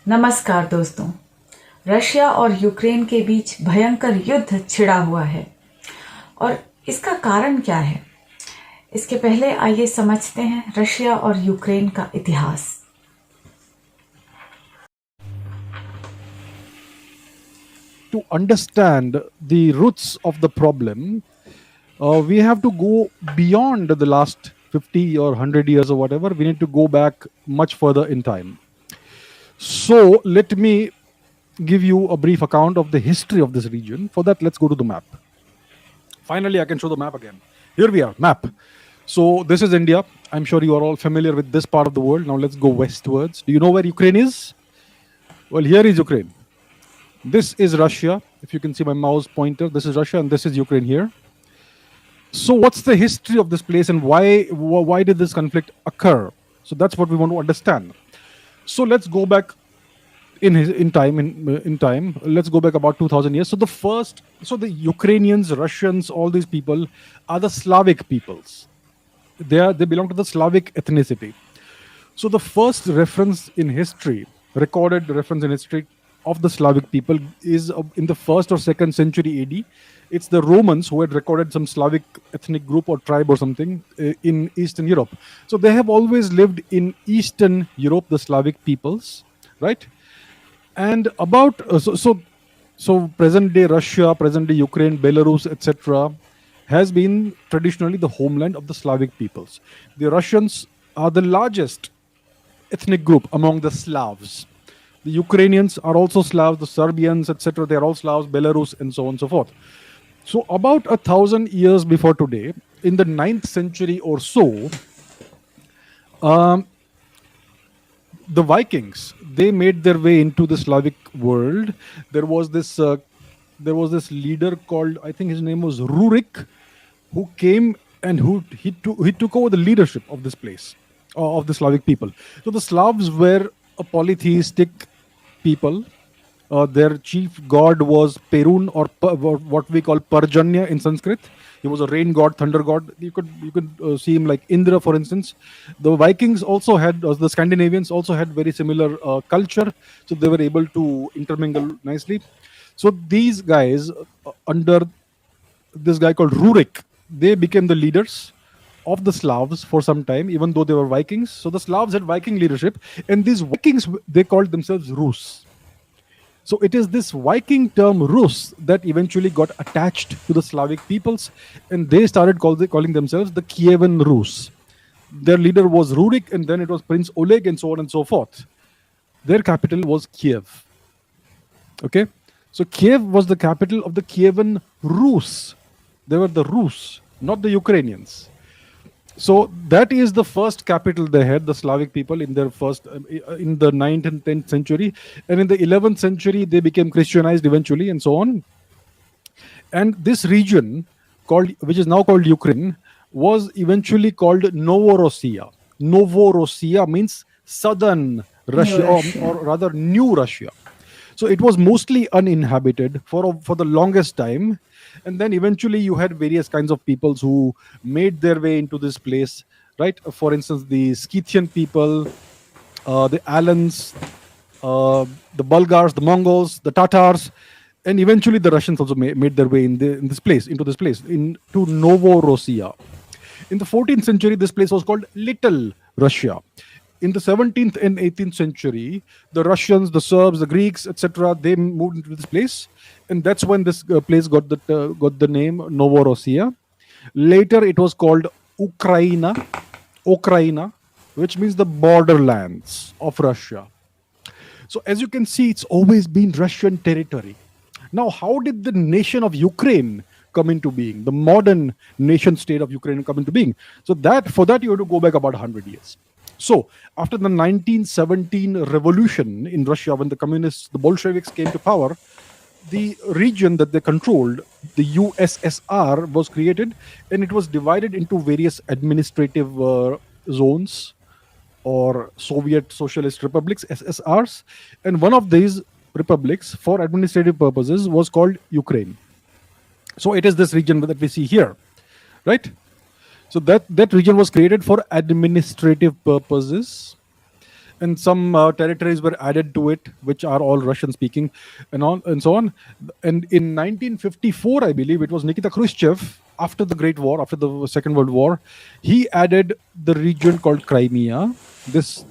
नमस्कार दोस्तों। रशिया और यूक्रेन के बीच भयंकर युद्ध छिड़ा हुआ है और इसका कारण क्या है? इसके पहले आइए समझते हैं रशिया और यूक्रेन का इतिहास। To understand the roots of the problem, we have to go beyond the last 50 or 100 years or whatever. We need to go back much further in time. So, let me give you a brief account of the history of this region. For that, let's go to the map. Finally, I can show the map again. Here we are, map. So, this is India. I'm sure you are all familiar with this part of the world. Now, let's go westwards. Do you know where Ukraine is? Well, here is Ukraine. This is Russia. If you can see my mouse pointer, this is Russia and this is Ukraine here. So what's the history of this place and why did this conflict occur? So that's what we want to understand. So let's go back in time. Let's go back about 2000 years. So the Ukrainians, Russians, all these people are the Slavic peoples. They belong to the Slavic ethnicity. So the first recorded reference in history of the Slavic people is in the 1st or 2nd century AD. It's the Romans who had recorded some Slavic ethnic group or tribe or something in Eastern Europe. So they have always lived in Eastern Europe, the Slavic peoples, right? And about so present day Russia, present day Ukraine, Belarus, etc., has been traditionally the homeland of the Slavic peoples. The Russians are the largest ethnic group among the Slavs. The Ukrainians are also Slavs, the Serbians, etc. They are all Slavs, Belarus, and so on and so forth. So about 1,000 years before today, in the 9th century or so, the Vikings, they made their way into the Slavic world. There was this leader called, I think his name was Rurik, who came and he took over the leadership of this place, of the Slavic people. So the Slavs were a polytheistic people. Their chief god was Perun, or what we call Parjanya in Sanskrit. He was a rain god, thunder god. You could see him like Indra, for instance. The Vikings also had, the Scandinavians also had very similar culture, so they were able to intermingle nicely. So these guys, under this guy called Rurik, they became the leaders of the Slavs for some time, even though they were Vikings. So the Slavs had Viking leadership, and these Vikings, they called themselves Rus. So it is this Viking term Rus that eventually got attached to the Slavic peoples, and they started calling themselves the Kievan Rus. Their leader was Rurik, and then it was Prince Oleg, and so on and so forth. Their capital was Kiev. Okay? So Kiev was the capital of the Kievan Rus. They were the Rus, not the Ukrainians. So that is the first capital they had, the Slavic people, in the 9th and 10th century. And in the 11th century, they became Christianized eventually, and so on. And this region, which is now called Ukraine, was eventually called Novorossiya. Novorossiya means southern Russia, or rather New Russia. So it was mostly uninhabited for the longest time. And then eventually you had various kinds of peoples who made their way into this place, right? For instance, the Scythian people, the Alans, the Bulgars, the Mongols, the Tatars, and eventually the Russians also made their way into this place, into Novorossiya. In the 14th century, this place was called Little Russia. In the 17th and 18th century, the Russians, the Serbs, the Greeks, etc., they moved into this place, and that's when this place got the name Novorossiya. Later, it was called Ukraina, which means the borderlands of Russia. So, as you can see, it's always been Russian territory. Now, how did the nation of Ukraine come into being? The modern nation state of Ukraine come into being? So, for that you have to go back about 100 years. So, after the 1917 revolution in Russia, when the Bolsheviks came to power, the region that they controlled, the USSR, was created, and it was divided into various administrative zones, or Soviet Socialist Republics, SSRs. And one of these republics, for administrative purposes, was called Ukraine. So it is this region that we see here, right? So that region was created for administrative purposes. and some territories were added to it, which are all Russian speaking, and on and so on. And in 1954, I believe it was Nikita Khrushchev, after the Great War, after the Second World War, he added the region called Crimea, this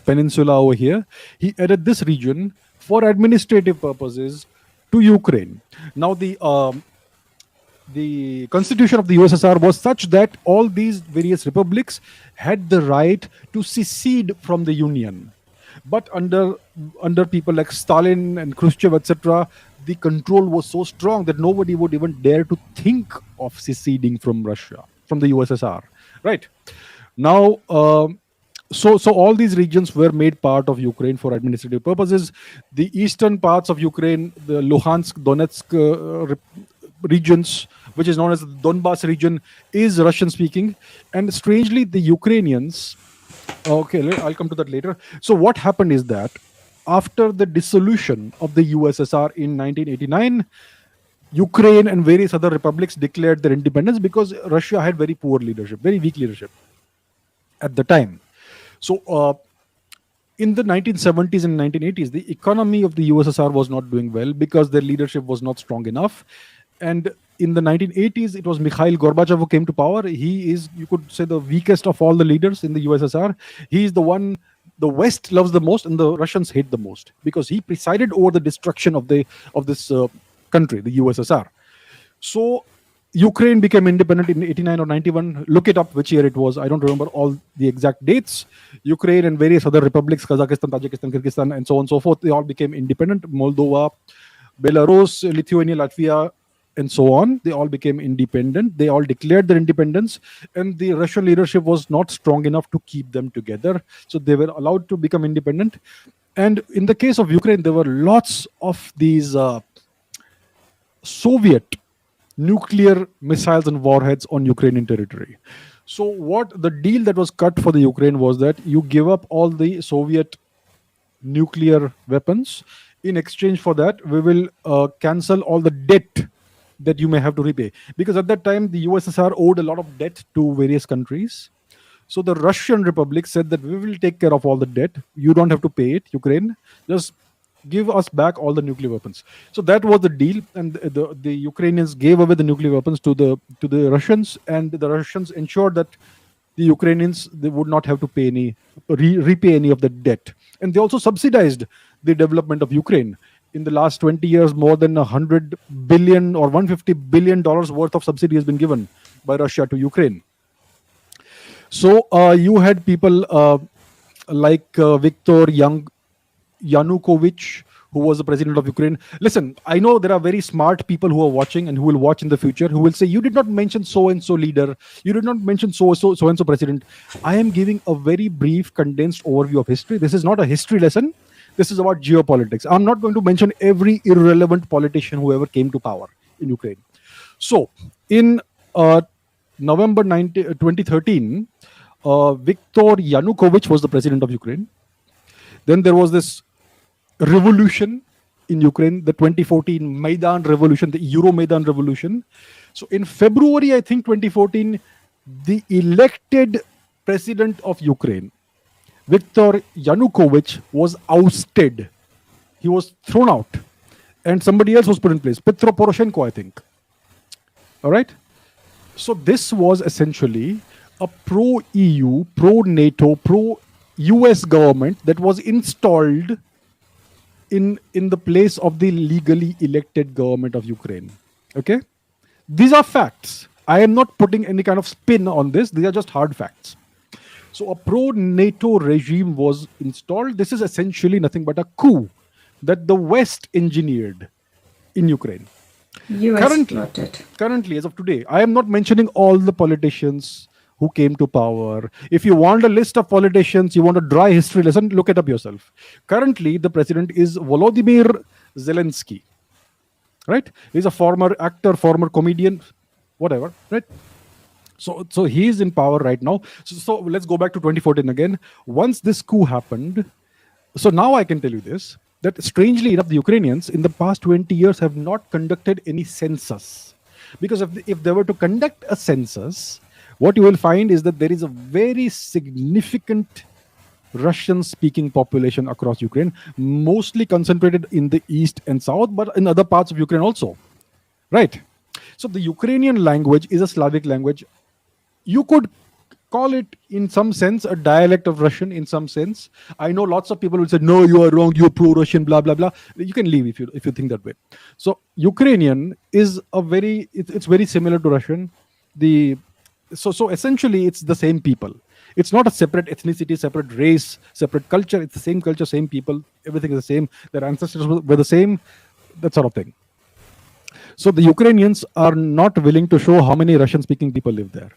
peninsula over here. He added this region for administrative purposes to Ukraine. Now the constitution of the USSR was such that all these various republics had the right to secede from the union. But under people like Stalin and Khrushchev, etc., the control was so strong that nobody would even dare to think of seceding from Russia, from the USSR. Right now, so all these regions were made part of Ukraine for administrative purposes. The eastern parts of Ukraine, the Luhansk, Donetsk regions, which is known as the Donbas region, is Russian speaking. And strangely, the Ukrainians, okay, I'll come to that later. So what happened is that after the dissolution of the USSR in 1989, Ukraine and various other republics declared their independence because Russia had very poor leadership, very weak leadership at the time. So in the 1970s and 1980s, the economy of the USSR was not doing well because their leadership was not strong enough. And in the 1980s, it was Mikhail Gorbachev who came to power. He is, you could say, the weakest of all the leaders in the USSR. He is the one the West loves the most and the Russians hate the most, because he presided over the destruction of this country, the USSR. So Ukraine became independent in 89 or 91. Look it up which year it was. I don't remember all the exact dates. Ukraine and various other republics, Kazakhstan, Tajikistan, Kyrgyzstan, and so on and so forth, they all became independent. Moldova, Belarus, Lithuania, Latvia, and so on, they all became independent. They all declared their independence, and the Russian leadership was not strong enough to keep them together. So they were allowed to become independent. And in the case of Ukraine, there were lots of these Soviet nuclear missiles and warheads on Ukrainian territory. So what the deal that was cut for the Ukraine was that you give up all the Soviet nuclear weapons. In exchange for that, we will cancel all the debt that you may have to repay. Because at that time, the USSR owed a lot of debt to various countries. So the Russian Republic said that we will take care of all the debt. You don't have to pay it, Ukraine. Just give us back all the nuclear weapons. So that was the deal, and the Ukrainians gave away the nuclear weapons to the Russians, and the Russians ensured that the Ukrainians, they would not have to pay repay any of the debt. And they also subsidized the development of Ukraine. In the last 20 years, more than $100 billion or $150 billion worth of subsidy has been given by Russia to Ukraine. So you had people like Viktor Yanukovych, who was the president of Ukraine. Listen, I know there are very smart people who are watching and who will watch in the future who will say, you did not mention so-and-so leader. You did not mention so-and-so president. I am giving a very brief, condensed overview of history. This is not a history lesson. This is about geopolitics. I'm not going to mention every irrelevant politician who ever came to power in Ukraine. So in November 2013, Viktor Yanukovych was the president of Ukraine. Then there was this revolution in Ukraine, the 2014 Maidan revolution, the Euromaidan revolution. So in February, I think 2014, the elected president of Ukraine, Viktor Yanukovych, was ousted. He was thrown out, and somebody else was put in place, Petro Poroshenko, I think. All right. So this was essentially a pro-EU, pro-NATO, pro-US government that was installed in the place of the legally elected government of Ukraine. Okay? These are facts. I am not putting any kind of spin on this. These are just hard facts. So a pro-NATO regime was installed. This is essentially nothing but a coup that the West engineered in Ukraine. Currently, as of today, I am not mentioning all the politicians who came to power. If you want a list of politicians, you want a dry history lesson, look it up yourself. Currently, the president is Volodymyr Zelensky. Right? He's a former actor, former comedian, whatever. Right? So he is in power right now. So let's go back to 2014 again. Once this coup happened, so now I can tell you this, that strangely enough, the Ukrainians in the past 20 years have not conducted any census. Because if they were to conduct a census, what you will find is that there is a very significant Russian-speaking population across Ukraine, mostly concentrated in the east and south, but in other parts of Ukraine also. Right. So the Ukrainian language is a Slavic language. You could call it in some sense a dialect of Russian in some sense. I know lots of people will say, no, you are wrong, you're pro-Russian, blah, blah, blah. You can leave if you think that way. So Ukrainian is it's very similar to Russian. So essentially it's the same people. It's not a separate ethnicity, separate race, separate culture. It's the same culture, same people. Everything is the same. Their ancestors were the same, that sort of thing. So the Ukrainians are not willing to show how many Russian-speaking people live there.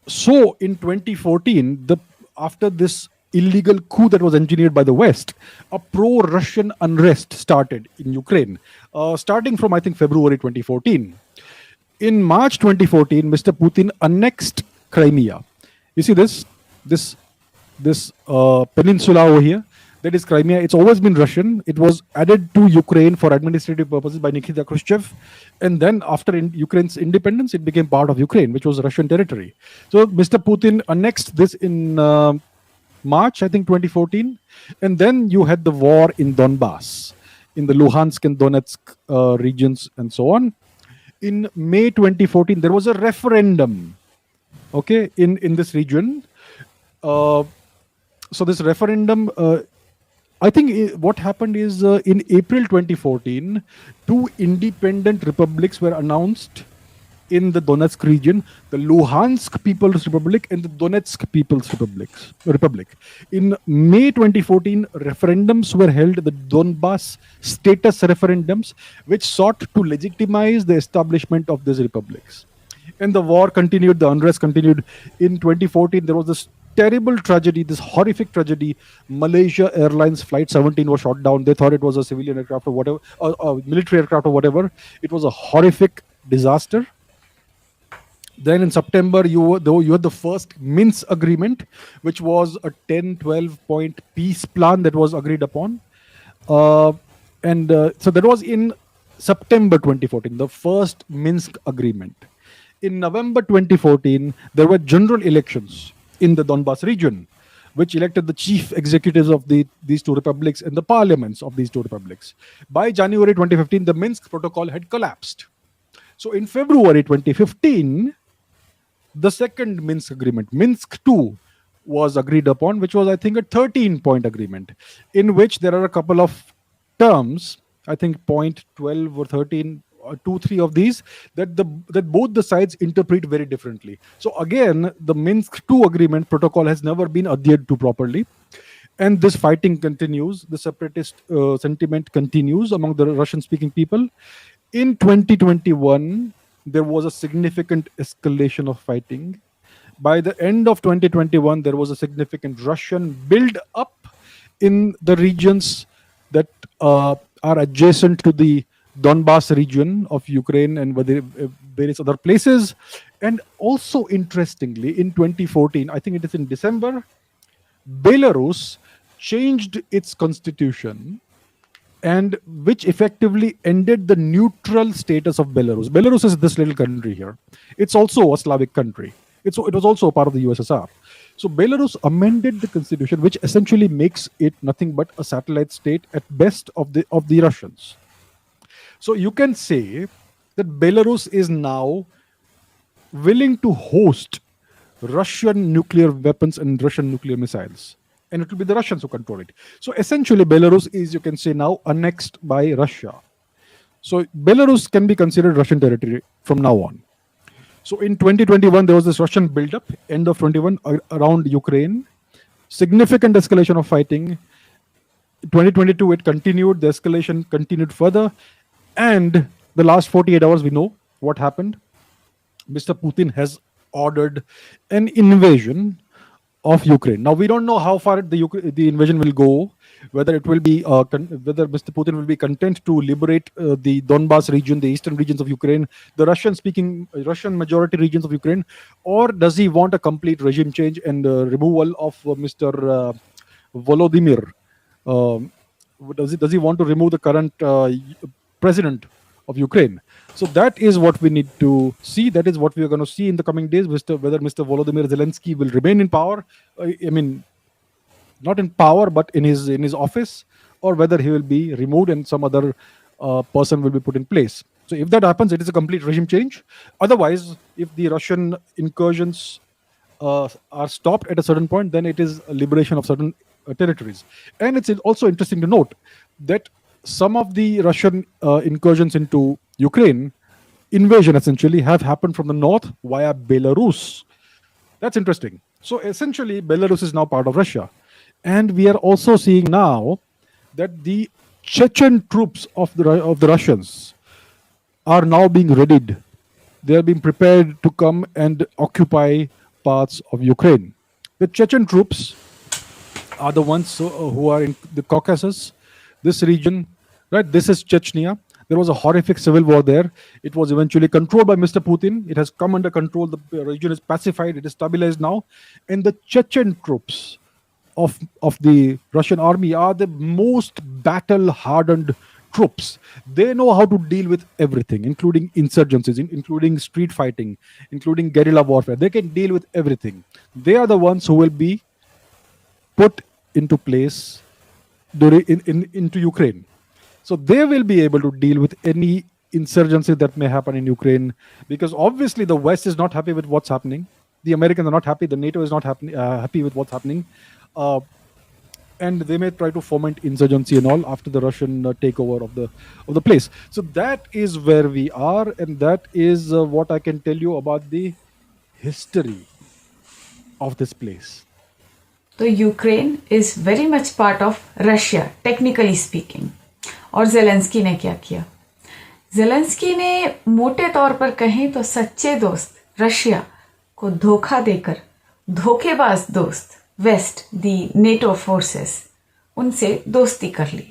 So in 2014, after this illegal coup that was engineered by the West, a pro-Russian unrest started in Ukraine, starting from, I think, February 2014. In March 2014, Mr. Putin annexed Crimea. You see this peninsula over here? That is Crimea. It's always been Russian. It was added to Ukraine for administrative purposes by Nikita Khrushchev. And then after Ukraine's independence, it became part of Ukraine, which was Russian territory. So Mr. Putin annexed this in March, I think, 2014. And then you had the war in Donbass, in the Luhansk and Donetsk regions and so on. In May 2014, there was a referendum, okay, in this region. So this referendum, I think what happened is in April 2014, two independent republics were announced in the Donetsk region, the Luhansk People's Republic and the Donetsk People's Republic. In May 2014, referendums were held, the Donbass status referendums, which sought to legitimize the establishment of these republics. And the war continued, the unrest continued. In 2014, there was this terrible tragedy, this horrific tragedy. Malaysia Airlines Flight 17 was shot down. They thought it was a civilian aircraft or whatever, a military aircraft or whatever. It was a horrific disaster. Then in September, you had the first Minsk agreement, which was a 10-12 point peace plan that was agreed upon. So that was in September 2014, the first Minsk agreement. In November 2014, there were general elections in the Donbass region, which elected the chief executives of these two republics and the parliaments of these two republics. By January 2015, the Minsk Protocol had collapsed. So in February 2015, the second Minsk agreement, Minsk II, was agreed upon, which was, I think, a 13-point agreement, in which there are a couple of terms, I think point 12 or 13, or 2-3 of these, that both the sides interpret very differently. So again, the Minsk II agreement protocol has never been adhered to properly. And this fighting continues. The separatist sentiment continues among the Russian-speaking people. In 2021, there was a significant escalation of fighting. By the end of 2021, there was a significant Russian build-up in the regions that are adjacent to the Donbass region of Ukraine and various other places. And also, interestingly, in 2014, I think it is in December, Belarus changed its constitution, and which effectively ended the neutral status of Belarus. Belarus is this little country here. It's also a Slavic country. It was also a part of the USSR. So Belarus amended the constitution, which essentially makes it nothing but a satellite state at best of the Russians. So you can say that Belarus is now willing to host Russian nuclear weapons and Russian nuclear missiles. And it will be the Russians who control it. So essentially, Belarus is, you can say now, annexed by Russia. So Belarus can be considered Russian territory from now on. So in 2021, there was this Russian buildup, end of 21, around Ukraine. Significant escalation of fighting. 2022, it continued. The escalation continued further. And the last 48 hours, we know what happened. Mr. Putin has ordered an invasion of Ukraine. Now, we don't know how far the invasion will go, whether it will be whether Mr. Putin will be content to liberate the Donbass region, the eastern regions of Ukraine, the Russian majority regions of Ukraine, or does he want a complete regime change and removal of Mr. Volodymyr? Does he want to remove the current president of Ukraine? So that is what we need to see. That is what we are going to see in the coming days, whether Mr. Volodymyr Zelensky will remain in power. I mean, not in power, but in his office, or whether he will be removed and some other person will be put in place. So if that happens, it is a complete regime change. Otherwise, if the Russian incursions are stopped at a certain point, then it is a liberation of certain territories. And it's also interesting to note that some of the Russian incursions into Ukraine, invasion essentially, have happened from the north via Belarus. That's interesting. So essentially, Belarus is now part of Russia. And we are also seeing now that the Chechen troops of the Russians are now being readied. They are being prepared to come and occupy parts of Ukraine. The Chechen troops are the ones who are in the Caucasus, this region, right? This is Chechnya. There was a horrific civil war there. It was eventually controlled by Mr. Putin. It has come under control. The region is pacified. It is stabilized now. And the Chechen troops of the Russian army are the most battle-hardened troops. They know how to deal with everything, including insurgencies, including street fighting, including guerrilla warfare. They can deal with everything. They are the ones who will be put into place into Ukraine. So they will be able to deal with any insurgency that may happen in Ukraine, because obviously the West is not happy with what's happening. The Americans are not happy. The NATO is not happy with what's happening. And they may try to foment insurgency and all after the Russian takeover of the place. So that is where we are, and that is what I can tell you about the history of this place. So Ukraine is very much part of Russia, technically speaking. और Zelensky ने क्या किया? Zelensky ने मोटे तौर पर कहें तो सच्चे दोस्त रशिया को धोखा देकर धोखेबाज दोस्त वेस्ट दी नेटो फोर्सेस, उनसे दोस्ती कर ली.